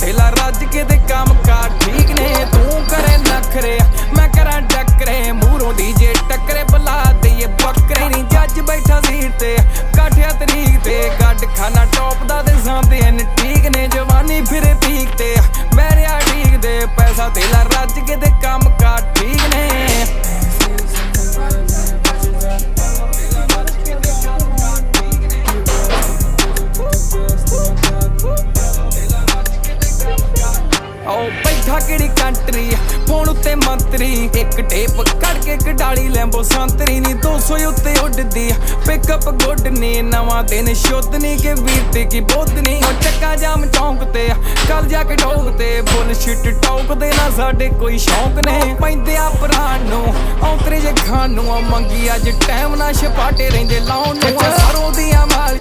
थेला रज के दे काम कार ठीक ने तू करे नखरे मैं करा टकरे मूरों दी जे टकरे बुला दे ये बकरे नी जज बैठा सीट ते काठिया तरीक ते गड खाना टॉप दा ते सामने इन ठीक ने जवानी फिरे पीक ते मेरे आ ठीक दे पैसा थेला रज के दे काम कार ठीक ने बैठा किड़ी कंट्री फोन उत्ते मंत्री एक टेप कड़के कडाली लैंबो संतरी नी 200 उत्ते उड़दी पिकअप गुड नी नवा दिन शुद्ध नी के वीरते की बोध नी चक्का जाम चौंक ते कल जाके ठोकते बुलशिट टॉक दे ना साडे कोई शौक ने पैंदे आ भरान नू औतरे जे खान नू मंगी अज टाइम ना छपाटे रहिंदे लाउन सरों दियां माल